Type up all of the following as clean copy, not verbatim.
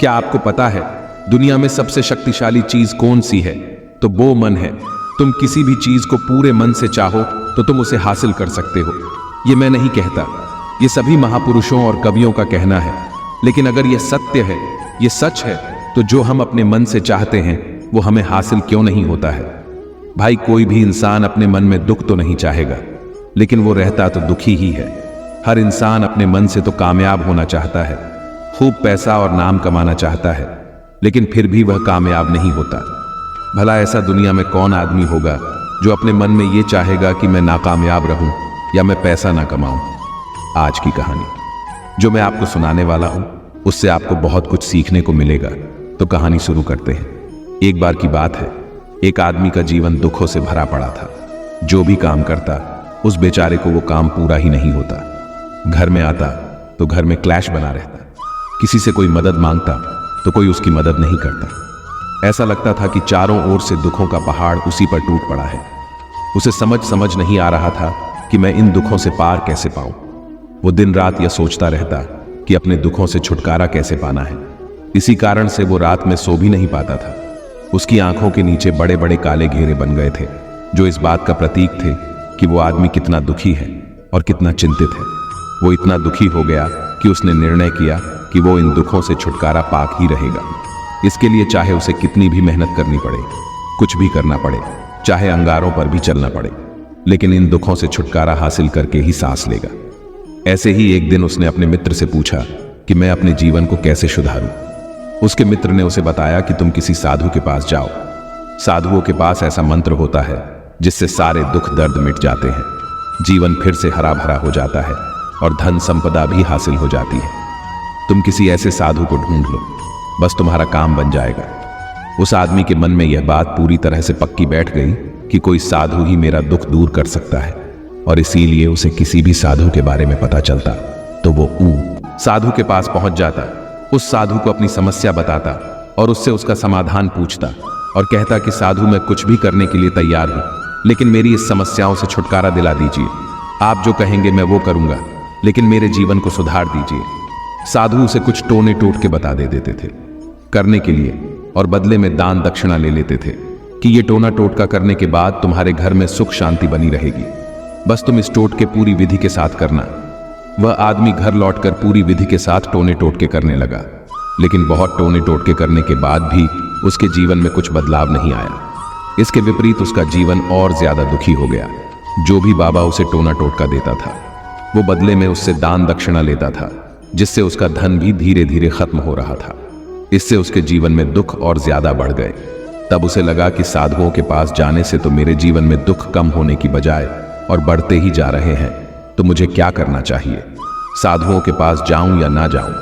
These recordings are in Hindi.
क्या आपको पता है दुनिया में सबसे शक्तिशाली चीज कौन सी है? तो वो मन है। तुम किसी भी चीज को पूरे मन से चाहो तो तुम उसे हासिल कर सकते हो। ये मैं नहीं कहता, ये सभी महापुरुषों और कवियों का कहना है। लेकिन अगर यह सत्य है, ये सच है, तो जो हम अपने मन से चाहते हैं वो हमें हासिल क्यों नहीं होता है? भाई, कोई भी इंसान अपने मन में दुख तो नहीं चाहेगा, लेकिन वो रहता तो दुखी ही है। हर इंसान अपने मन से तो कामयाब होना चाहता है, खूब पैसा और नाम कमाना चाहता है, लेकिन फिर भी वह कामयाब नहीं होता। भला ऐसा दुनिया में कौन आदमी होगा जो अपने मन में ये चाहेगा कि मैं नाकामयाब रहूं या मैं पैसा ना कमाऊं? आज की कहानी जो मैं आपको सुनाने वाला हूं, उससे आपको बहुत कुछ सीखने को मिलेगा। तो कहानी शुरू करते हैं। एक बार की बात है, एक आदमी का जीवन दुखों से भरा पड़ा था। जो भी काम करता, उस बेचारे को वो काम पूरा ही नहीं होता। घर में आता तो घर में क्लैश बना रहता। किसी से कोई मदद मांगता तो कोई उसकी मदद नहीं करता। ऐसा लगता था कि चारों ओर से दुखों का पहाड़ उसी पर टूट पड़ा है। उसे समझ नहीं आ रहा था कि मैं इन दुखों से पार कैसे पाऊं। वो दिन रात यह सोचता रहता कि अपने दुखों से छुटकारा कैसे पाना है। इसी कारण से वो रात में सो भी नहीं पाता था। उसकी आंखों के नीचे बड़े बड़े काले घेरे बन गए थे, जो इस बात का प्रतीक थे कि वो आदमी कितना दुखी है और कितना चिंतित है। वो इतना दुखी हो गया कि उसने निर्णय किया कि वो इन दुखों से छुटकारा पाक ही रहेगा। इसके लिए चाहे उसे कितनी भी मेहनत करनी पड़े, कुछ भी करना पड़े, चाहे अंगारों पर भी चलना पड़े, लेकिन इन दुखों से छुटकारा हासिल करके ही सांस लेगा। ऐसे ही एक दिन उसने अपने मित्र से पूछा कि मैं अपने जीवन को कैसे सुधारूं। उसके मित्र ने उसे बताया कि तुम किसी साधु के पास जाओ। साधुओं के पास ऐसा मंत्र होता है जिससे सारे दुख दर्द मिट जाते हैं, जीवन फिर से हरा भरा हो जाता है और धन संपदा भी हासिल हो जाती है। तुम किसी ऐसे साधु को ढूंढ लो, बस तुम्हारा काम बन जाएगा। उस आदमी के मन में यह बात पूरी तरह से पक्की बैठ गई कि कोई साधु ही मेरा दुख दूर कर सकता है, और इसीलिए उसे किसी भी साधु के बारे में पता चलता तो वो साधु के पास पहुंच जाता, उस साधु को अपनी समस्या बताता और उससे उसका समाधान पूछता और कहता कि साधु, मैं कुछ भी करने के लिए तैयार हूं, लेकिन मेरी इस समस्याओं से छुटकारा दिला दीजिए। आप जो कहेंगे मैं वो करूंगा, लेकिन मेरे जीवन को सुधार दीजिए। साधु उसे कुछ टोने टोट के बता देते थे करने के लिए, और बदले में दान दक्षिणा ले लेते थे कि ये टोना टोटका करने के बाद तुम्हारे घर में सुख शांति बनी रहेगी, बस तुम इस टोटके पूरी विधि के साथ करना। वह आदमी घर लौटकर पूरी विधि के साथ टोने टोटके करने लगा, लेकिन बहुत टोने टोटके करने के बाद भी उसके जीवन में कुछ बदलाव नहीं आया। इसके विपरीत उसका जीवन और ज्यादा दुखी हो गया। जो भी बाबा उसे टोना टोटका देता था, वो बदले में उससे दान दक्षिणा लेता था, जिससे उसका धन भी धीरे धीरे खत्म हो रहा था। इससे उसके जीवन में दुख और ज्यादा बढ़ गए। तब उसे लगा कि साधुओं के पास जाने से तो मेरे जीवन में दुख कम होने की बजाय और बढ़ते ही जा रहे हैं, तो मुझे क्या करना चाहिए? साधुओं के पास जाऊं या ना जाऊं?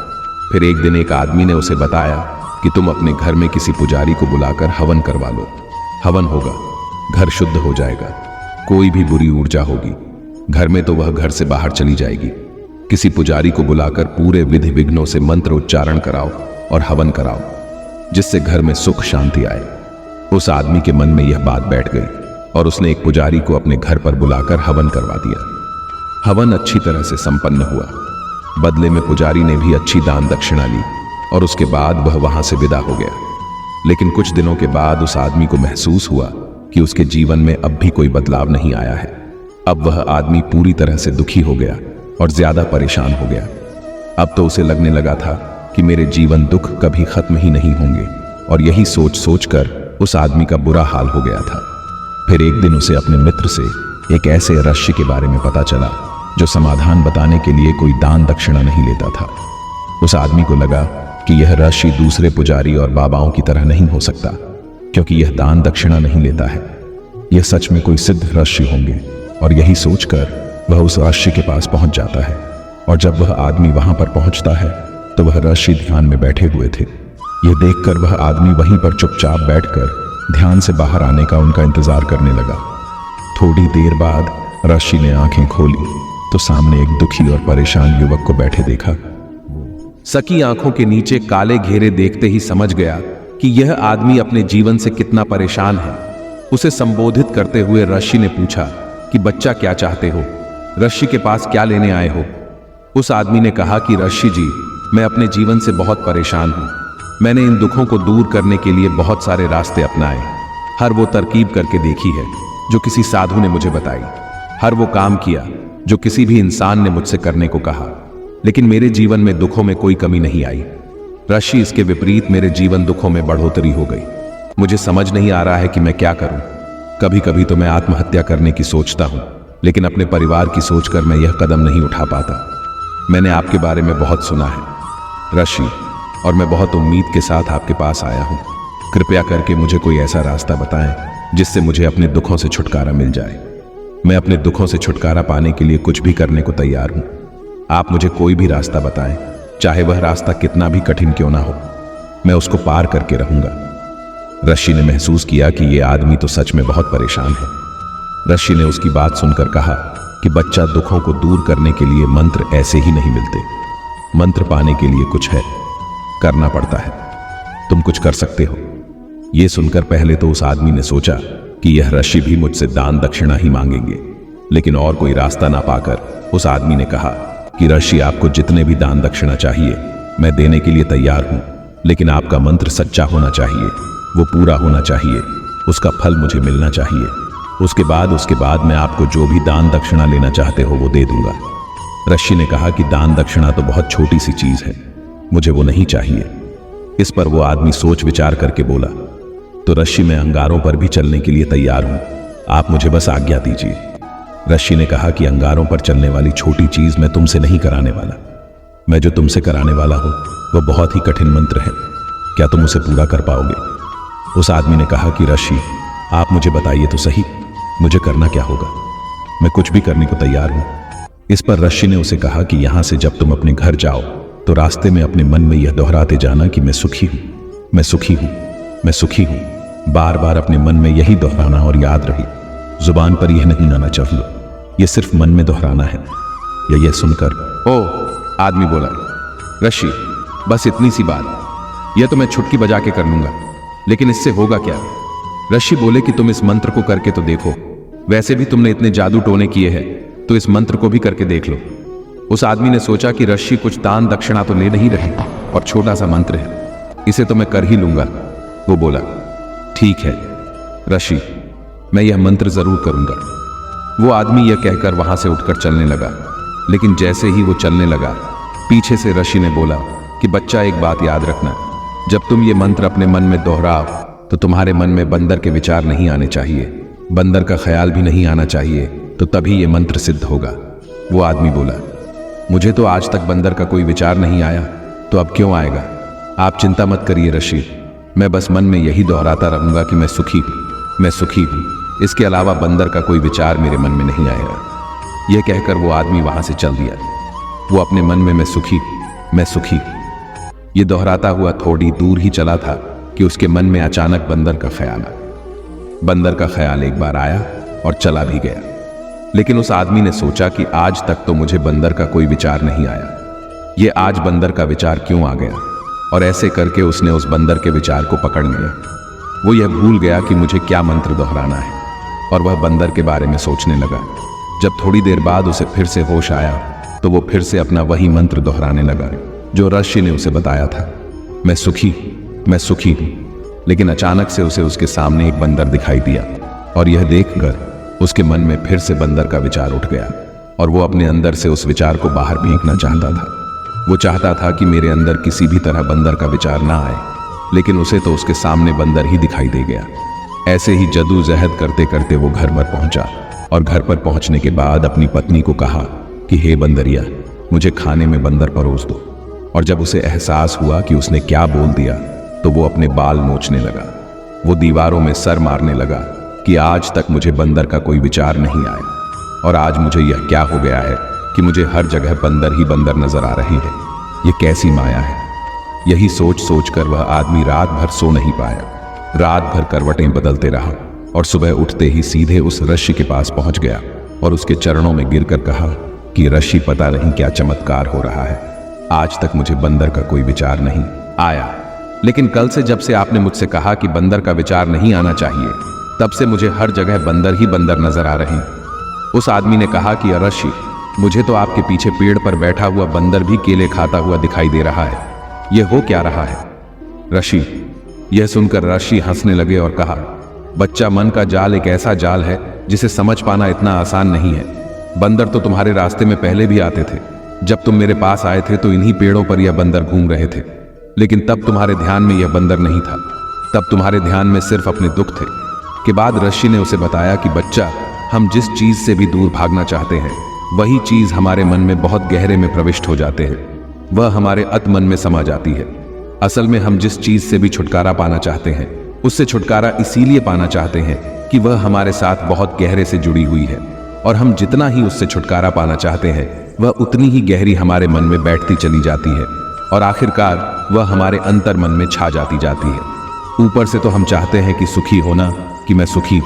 फिर एक दिन एक आदमी ने उसे बताया कि तुम अपने घर में किसी पुजारी को बुलाकर हवन करवा लो। हवन होगा, घर शुद्ध हो जाएगा, कोई भी बुरी ऊर्जा होगी घर में तो वह घर से बाहर चली जाएगी। किसी पुजारी को बुलाकर पूरे विधि विघ्नों से मंत्र उच्चारण कराओ और हवन कराओ, जिससे घर में सुख शांति आए। उस आदमी के मन में यह बात बैठ गई और उसने एक पुजारी को अपने घर पर बुलाकर हवन करवा दिया। हवन अच्छी तरह से संपन्न हुआ। बदले में पुजारी ने भी अच्छी दान दक्षिणा ली और उसके बाद वह वहां से विदा हो गया। लेकिन कुछ दिनों के बाद उस आदमी को महसूस हुआ कि उसके जीवन में अब भी कोई बदलाव नहीं आया है। अब वह आदमी पूरी तरह से दुखी हो गया और ज्यादा परेशान हो गया। अब तो उसे लगने लगा था कि मेरे जीवन दुख कभी खत्म ही नहीं होंगे, और यही सोच सोचकर उस आदमी का बुरा हाल हो गया था। फिर एक दिन उसे अपने मित्र से एक ऐसे रश्य के बारे में पता चला जो समाधान बताने के लिए कोई दान दक्षिणा नहीं लेता था। उस आदमी को लगा कि यह रश्य दूसरे पुजारी और बाबाओं की तरह नहीं हो सकता, क्योंकि यह दान दक्षिणा नहीं लेता है। यह सच में कोई सिद्ध रश्य होंगे, और यही सोचकर वह उस रश्य के पास पहुंच जाता है। और जब वह आदमी वहां पर पहुंचता है तो वह रश्य ध्यान में बैठे हुए थे। यह देखकर वह आदमी वहीं पर चुपचाप बैठकर ध्यान से बाहर आने का उनका इंतजार करने लगा। थोड़ी देर बाद रश्य ने आंखें खोली तो सामने एक दुखी और परेशान युवक को बैठे देखा। सकी आंखों के नीचे काले घेरे देखते ही समझ गया कि यह आदमी अपने जीवन से कितना परेशान है। उसे संबोधित करते हुए ऋषि ने पूछा कि बच्चा, क्या चाहते हो? ऋषि के पास क्या लेने आए हो? उस आदमी ने कहा कि ऋषि जी, मैं अपने जीवन से बहुत परेशान हूं। मैंने इन दुखों को दूर करने के लिए बहुत सारे रास्ते अपनाए, हर वो तरकीब करके देखी है जो किसी साधु ने मुझे बताई, हर वो काम किया जो किसी भी इंसान ने मुझसे करने को कहा, लेकिन मेरे जीवन में दुखों में कोई कमी नहीं आई। ऋषि, इसके विपरीत मेरे जीवन दुखों में बढ़ोतरी हो गई। मुझे समझ नहीं आ रहा है कि मैं क्या करूं। कभी कभी तो मैं आत्महत्या करने की सोचता हूं, लेकिन अपने परिवार की सोचकर मैं यह कदम नहीं उठा पाता। मैंने आपके बारे में बहुत सुना है ऋषि, और मैं बहुत उम्मीद के साथ आपके पास आया हूं। कृपया करके मुझे कोई ऐसा रास्ता बताएं जिससे मुझे अपने दुखों से छुटकारा मिल जाए। मैं अपने दुखों से छुटकारा पाने के लिए कुछ भी करने को तैयार हूं। आप मुझे कोई भी रास्ता बताएं, चाहे वह रास्ता कितना भी कठिन क्यों ना हो, मैं उसको पार करके रहूंगा। ऋषि ने महसूस किया कि यह आदमी तो सच में बहुत परेशान है। ऋषि ने उसकी बात सुनकर कहा कि बच्चा, दुखों को दूर करने के लिए मंत्र ऐसे ही नहीं मिलते। मंत्र पाने के लिए कुछ है, करना पड़ता है। तुम कुछ कर सकते हो। यह सुनकर पहले तो उस आदमी ने सोचा कि यह ऋषि भी मुझसे दान दक्षिणा ही मांगेंगे, लेकिन और कोई रास्ता ना पाकर उस आदमी ने कहा कि ऋषि, आपको जितने भी दान दक्षिणा चाहिए मैं देने के लिए तैयार हूं, लेकिन आपका मंत्र सच्चा होना चाहिए, वो पूरा होना चाहिए, उसका फल मुझे मिलना चाहिए। उसके बाद मैं आपको जो भी दान दक्षिणा लेना चाहते हो वो दे दूंगा। ऋषि ने कहा कि दान दक्षिणा तो बहुत छोटी सी चीज है, मुझे वो नहीं चाहिए। इस पर वो आदमी सोच विचार करके बोला, तो ऋषि, मैं अंगारों पर भी चलने के लिए तैयार हूं, आप मुझे बस आज्ञा दीजिए। ऋषि ने कहा कि अंगारों पर चलने वाली छोटी चीज मैं तुमसे नहीं कराने वाला। मैं जो तुमसे कराने वाला हूं वह बहुत ही कठिन मंत्र है, क्या तुम उसे पूरा कर पाओगे? उस आदमी ने कहा कि ऋषि, आप मुझे बताइए तो सही, मुझे करना क्या होगा? मैं कुछ भी करने को तैयार हूं। इस पर ऋषि ने उसे कहा कि यहां से जब तुम अपने घर जाओ तो रास्ते में अपने मन में यह दोहराते जाना कि मैं सुखी हूं, मैं सुखी हूं, मैं सुखी हूं। बार बार अपने मन में यही दोहराना और याद रहे, जुबान पर यह नहीं आना चाहिए, यह सिर्फ मन में दोहराना है। यह सुनकर आदमी बोला, ऋषि, बस इतनी सी बात, यह तो मैं छुटकी बजा के कर लूंगा, लेकिन इससे होगा क्या? ऋषि बोले कि तुम इस मंत्र को करके तो देखो, वैसे भी तुमने इतने जादू टोने किए हैं, तो इस मंत्र को भी करके देख लो। उस आदमी ने सोचा कि ऋषि कुछ दान दक्षिणा तो ले नहीं रहे और छोटा सा मंत्र है, इसे तो मैं कर ही लूंगा। वो बोला, ठीक है ऋषि, मैं यह मंत्र जरूर करूंगा। वो आदमी यह कहकर वहां से उठकर चलने लगा, लेकिन जैसे ही वो चलने लगा, पीछे से ऋषि ने बोला कि बच्चा, एक बात याद रखना, जब तुम ये मंत्र अपने मन में दोहराओ तो तुम्हारे मन में बंदर के विचार नहीं आने चाहिए, बंदर का ख्याल भी नहीं आना चाहिए, तो तभी ये मंत्र सिद्ध होगा। वो आदमी बोला, मुझे तो आज तक बंदर का कोई विचार नहीं आया, तो अब क्यों आएगा? आप चिंता मत करिए ऋषि, मैं बस मन में यही दोहराता रहूंगा कि मैं सुखी हूं, मैं सुखी हूं, इसके अलावा बंदर का कोई विचार मेरे मन में नहीं आएगा। यह कहकर वो आदमी वहां से चल दिया। वो अपने मन में मैं सुखी हूं, मैं सुखी हूं, ये दोहराता हुआ थोड़ी दूर ही चला था कि उसके मन में अचानक बंदर का ख्याल आया। बंदर का ख्याल एक बार आया और चला भी गया, लेकिन उस आदमी ने सोचा कि आज तक तो मुझे बंदर का कोई विचार नहीं आया, ये आज बंदर का विचार क्यों आ गया? और ऐसे करके उसने उस बंदर के विचार को पकड़ लिया। वो यह भूल गया कि मुझे क्या मंत्र दोहराना है, और वह बंदर के बारे में सोचने लगा। जब थोड़ी देर बाद उसे फिर से होश आया तो वो फिर से अपना वही मंत्र दोहराने लगा जो ऋषि ने उसे बताया था, मैं सुखी हूं, मैं सुखी हूं। लेकिन अचानक से उसे उसके सामने एक बंदर दिखाई दिया, और यह देखकर उसके मन में फिर से बंदर का विचार उठ गया, और वो अपने अंदर से उस विचार को बाहर फेंकना चाहता था। वो चाहता था कि मेरे अंदर किसी भी तरह बंदर का विचार ना आए, लेकिन उसे तो उसके सामने बंदर ही दिखाई दे गया। ऐसे ही जद्दोजहद करते करते वो घर पर पहुंचा, और घर पर पहुंचने के बाद अपनी पत्नी को कहा कि हे बंदरिया, मुझे खाने में बंदर परोस दो। और जब उसे एहसास हुआ कि उसने क्या बोल दिया तो वो अपने बाल नोचने लगा। वो दीवारों में सर मारने लगा कि आज तक मुझे बंदर का कोई विचार नहीं आया, और आज मुझे यह क्या हो गया है कि मुझे हर जगह बंदर ही बंदर नजर आ रहे हैं, ये कैसी माया है। यही सोच सोचकर वह आदमी रात भर सो नहीं पाया। रात भर करवटें बदलते रहा, और सुबह उठते ही सीधे उस ऋषि के पास पहुंच गया और उसके चरणों में गिरकर कहा कि ऋषि, पता नहीं क्या चमत्कार हो रहा है, आज तक मुझे बंदर का कोई विचार नहीं आया, लेकिन कल से जब से आपने मुझसे कहा कि बंदर का विचार नहीं आना चाहिए, तब से मुझे हर जगह बंदर ही बंदर नजर आ रहे हैं। उस आदमी ने कहा कि ऋषि, मुझे तो आपके पीछे पेड़ पर बैठा हुआ बंदर भी केले खाता हुआ दिखाई दे रहा है, यह हो क्या रहा है? ऋषि। यह सुनकर ऋषि हंसने लगे और कहा, बच्चा, मन का जाल एक ऐसा जाल है जिसे समझ पाना इतना आसान नहीं है। बंदर तो तुम्हारे रास्ते में पहले भी आते थे। जब तुम मेरे पास आए थे तो इन्हीं पेड़ों पर यह बंदर घूम रहे थे, लेकिन तब तुम्हारे ध्यान में यह बंदर नहीं था। तब तुम्हारे ध्यान में सिर्फ अपने दुख थे। के बाद ऋषि ने उसे बताया कि बच्चा, हम जिस चीज से भी दूर भागना चाहते हैं वही चीज हमारे मन में बहुत गहरे में प्रविष्ट हो जाते हैं। वह हमारे मन में समा जाती है। असल में हम जिस चीज से भी छुटकारा पाना चाहते हैं उससे छुटकारा इसीलिए पाना चाहते हैं कि वह हमारे साथ बहुत गहरे से जुड़ी हुई है, और हम जितना ही उससे छुटकारा पाना चाहते हैं वह उतनी ही गहरी हमारे मन में बैठती चली जाती है, और आखिरकार वह हमारे अंतर मन में छा जाती है। ऊपर से तो हम चाहते हैं कि सुखी होना, कि मैं सुखी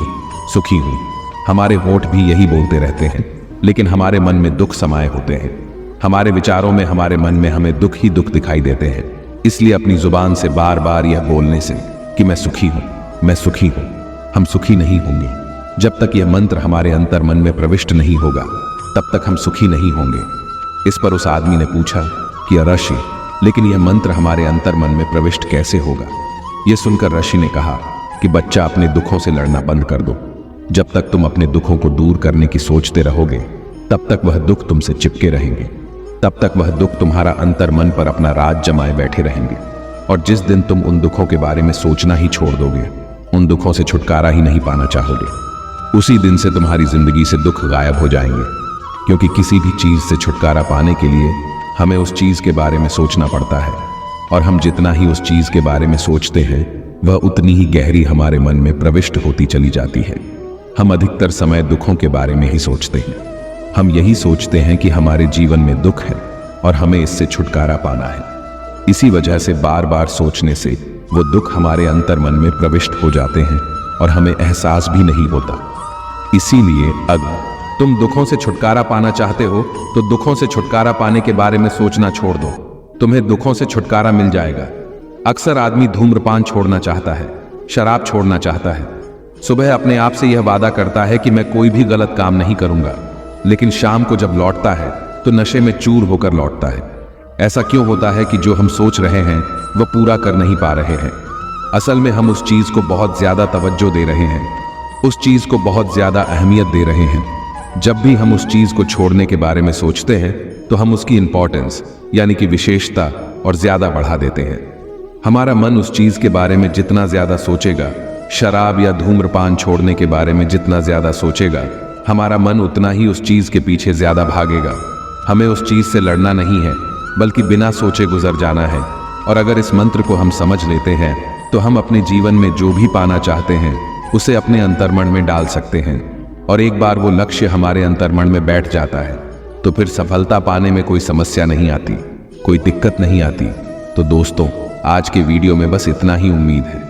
हूँ। हमारे होंठ भी यही बोलते रहते हैं, लेकिन हमारे मन में दुख समाये होते हैं। हमारे विचारों में, हमारे मन में हमें दुख ही दुख दिखाई देते हैं। इसलिए अपनी जुबान से बार बार यह बोलने से कि मैं सुखी हूँ, हम सुखी नहीं होंगे। जब तक यह मंत्र हमारे अंतर मन में प्रविष्ट नहीं होगा तब तक हम सुखी नहीं होंगे। इस पर उस आदमी ने पूछा कि ऋषि, लेकिन यह मंत्र हमारे अंतर मन में प्रविष्ट कैसे होगा? यह सुनकर ऋषि ने कहा कि बच्चा, अपने दुखों से लड़ना बंद कर दो। जब तक तुम अपने दुखों को दूर करने की सोचते रहोगे तब तक वह दुख तुमसे चिपके रहेंगे। तब तक वह दुख तुम्हारा अंतर मन पर अपना राज जमाए बैठे रहेंगे, और जिस दिन तुम उन दुखों के बारे में सोचना ही छोड़ दोगे, उन दुखों से छुटकारा ही नहीं पाना चाहोगे, उसी दिन से तुम्हारी जिंदगी से दुख गायब हो जाएंगे। क्योंकि किसी भी चीज से छुटकारा पाने के लिए हमें उस चीज के बारे में सोचना पड़ता है, और हम जितना ही उस चीज के बारे में सोचते हैं वह उतनी ही गहरी हमारे मन में प्रविष्ट होती चली जाती है। हम अधिकतर समय दुखों के बारे में ही सोचते हैं। हम यही सोचते हैं कि हमारे जीवन में दुख है और हमें इससे छुटकारा पाना है। इसी वजह से बार बार सोचने से वो दुख हमारे अंतर मन में प्रविष्ट हो जाते हैं और हमें एहसास भी नहीं होता। इसीलिए अगर तुम दुखों से छुटकारा पाना चाहते हो तो दुखों से छुटकारा पाने के बारे में सोचना छोड़ दो। तुम्हें दुखों से छुटकारा मिल जाएगा। अक्सर आदमी धूम्रपान छोड़ना चाहता है, शराब छोड़ना चाहता है। सुबह अपने आप से यह वादा करता है कि मैं कोई भी गलत काम नहीं करूंगा, लेकिन शाम को जब लौटता है तो नशे में चूर होकर लौटता है। ऐसा क्यों होता है कि जो हम सोच रहे हैं वह पूरा कर नहीं पा रहे हैं? असल में हम उस चीज को बहुत ज्यादा तवज्जो दे रहे हैं, उस चीज को बहुत ज्यादा अहमियत दे रहे हैं। जब भी हम उस चीज को छोड़ने के बारे में सोचते हैं तो हम उसकी इंपॉर्टेंस यानी कि विशेषता और ज्यादा बढ़ा देते हैं। हमारा मन उस चीज के बारे में जितना ज्यादा सोचेगा, शराब या धूम्रपान छोड़ने के बारे में जितना ज्यादा सोचेगा, हमारा मन उतना ही उस चीज के पीछे ज्यादा भागेगा। हमें उस चीज से लड़ना नहीं है, बल्कि बिना सोचे गुजर जाना है। और अगर इस मंत्र को हम समझ लेते हैं तो हम अपने जीवन में जो भी पाना चाहते हैं उसे अपने अंतर्मन में डाल सकते हैं। और एक बार वो लक्ष्य हमारे अंतर्मन में बैठ जाता है तो फिर सफलता पाने में कोई समस्या नहीं आती, कोई दिक्कत नहीं आती। तो दोस्तों, आज के वीडियो में बस इतना ही उम्मीद है